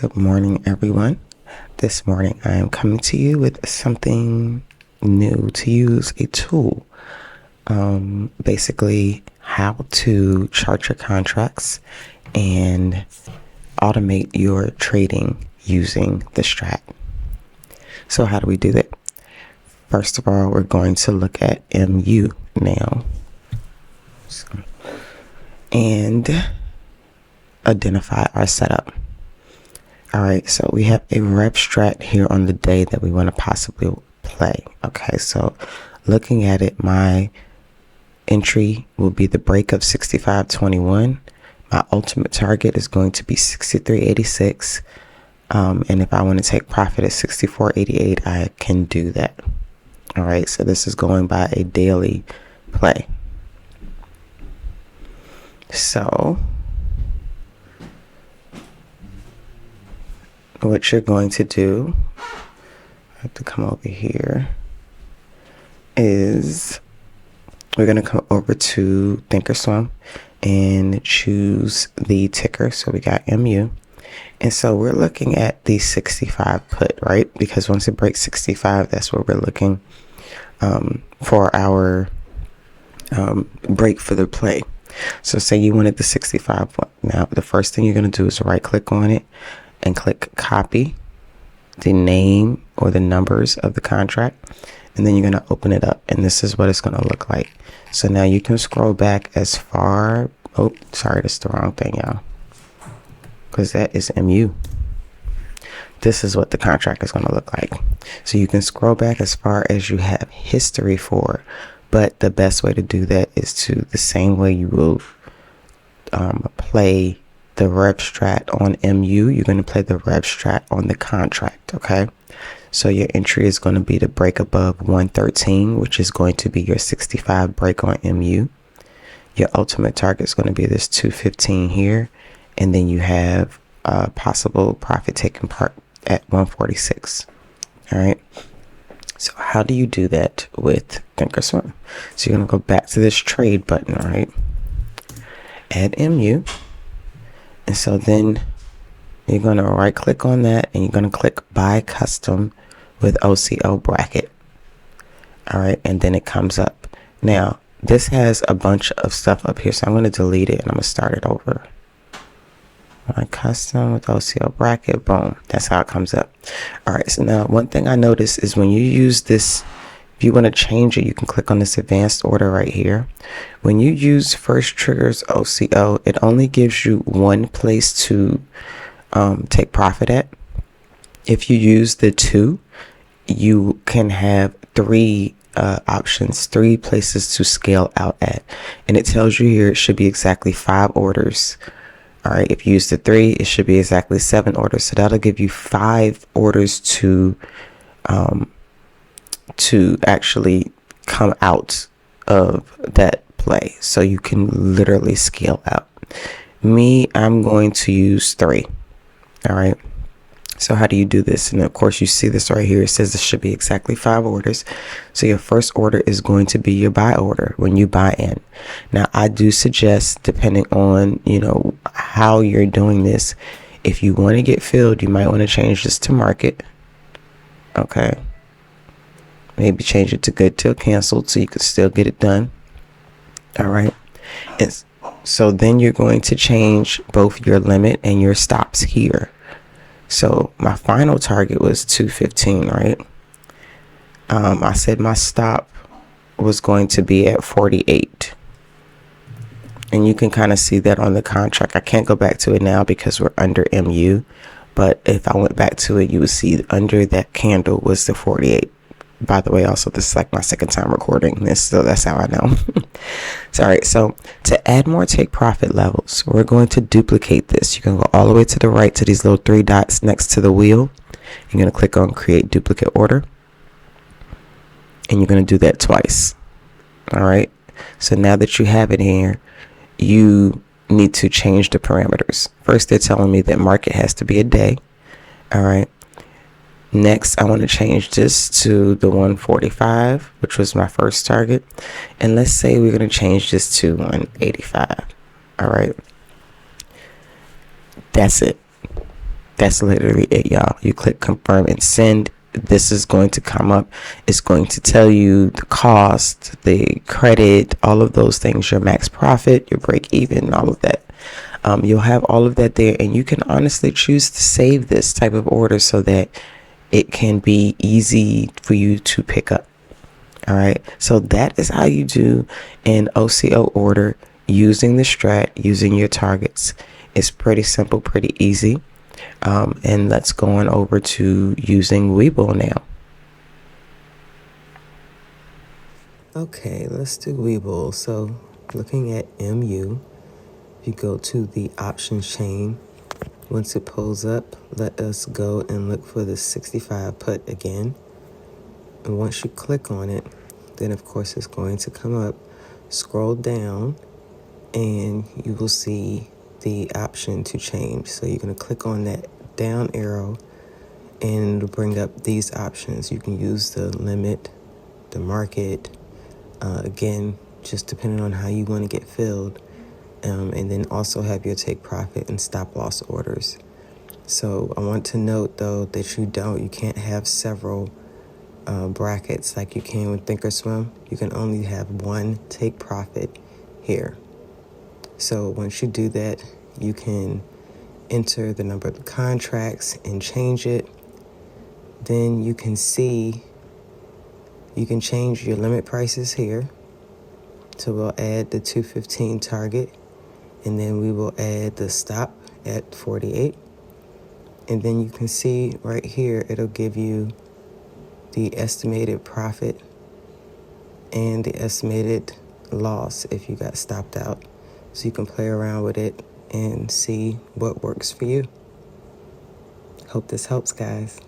Good morning, everyone. This morning I am coming to you with something new to use, a tool. Basically, how to chart your contracts and automate your trading using the STRAT. So how do we do that? First of all, we're going to look at MU now and identify our setup. All right, so we have a rep strat here on the day that we want to possibly play. Okay, so looking at it, my entry will be the break of 65.21. My ultimate target is going to be 63.86. And if I want to take profit at 64.88, I can do that. All right, so this is going by a daily play. So what you're going to do, I have to come over here, is we're going to come over to Thinkorswim and choose the ticker. So we got MU. And so we're looking at the 65 put, right? Because once it breaks 65, that's where we're looking for our break for the play. So say you wanted the 65 one. Now, the first thing you're going to do is right click on it and click copy the name or the numbers of the contract, and then you're going to open it up, and this is what it's going to look like. So now you can scroll back as far, oh sorry, that's the wrong thing, y'all, because that is MU. This is what the contract is going to look like. So you can scroll back as far as you have history for, but the best way to do that is to the same way you will play the rep strat on MU, you're going to play the rep strat on the contract. Okay, so your entry is going to be to break above 113, which is going to be your 65 break on MU. Your ultimate target is going to be this 215 here, and then you have possible profit taking part at 146. All right, so how do you do that with Thinkorswim? So you're going to go back to this trade button, all right, add MU. And so then you're going to right click on that and you're going to click buy custom with OCO bracket. All right. And then it comes up. Now this has a bunch of stuff up here. So I'm going to delete it and I'm going to start it over. Buy custom with OCO bracket. Boom. That's how it comes up. All right. So now one thing I noticed is when you use this, if you want to change it, you can click on this advanced order right here. When you use first triggers OCO, it only gives you one place to take profit at. If you use the 2, you can have 3 options, 3 places to scale out at. And it tells you here it should be exactly 5 orders. All right, if you use the 3, it should be exactly 7 orders. So that'll give you 5 orders to actually come out of that play, so you can literally scale out. I'm going to use 3. All right, so how do you do this? And of course you see this right here, it says it should be exactly 5 orders. So your first order is going to be your buy order when you buy in. Now I do suggest, depending on how you're doing this, if you want to get filled, you might want to change this to market. Okay, maybe change it to good till canceled so you can still get it done. All right, and so then you're going to change both your limit and your stops here. So my final target was 215, right? I said my stop was going to be at 48, and you can kind of see that on the contract. I can't go back to it now because we're under MU, but if I went back to it, you would see under that candle was the 48. By the way, also this is like my second time recording this, so that's how I know. All right, so to add more take profit levels, we're going to duplicate this. You can go all the way to the right to these little 3 dots next to the wheel. You're going to click on create duplicate order, and you're going to do that twice. All right, so now that you have it here, you need to change the parameters. First, they're telling me that market has to be a day. All right, next I want to change this to the 145, which was my first target, and let's say we're going to change this to 185. All right, that's it. That's literally it, y'all. You click confirm and send. This is going to come up. It's going to tell you the cost, the credit, all of those things, your max profit, your break even, all of that. You'll have all of that there, and you can honestly choose to save this type of order so that it can be easy for you to pick up. All right. So that is how you do an OCO order using the STRAT, using your targets. It's pretty simple, pretty easy. And let's go on over to using Webull now. Okay, let's do Webull. So looking at MU, if you go to the options chain, once it pulls up, let us go and look for the 65 put again. And once you click on it, then of course it's going to come up. Scroll down and you will see the option to change. So you're going to click on that down arrow and it'll bring up these options. You can use the limit, the market, again, just depending on how you want to get filled, and then also have your take profit and stop loss orders. So I want to note though that you can't have several brackets like you can with Thinkorswim. You can only have one take profit here. So once you do that, you can enter the number of the contracts and change it. Then you can see, you can change your limit prices here. So we'll add the 215 target, and then we will add the stop at 48. And then you can see right here, it'll give you the estimated profit and the estimated loss if you got stopped out. So you can play around with it and see what works for you. Hope this helps, guys.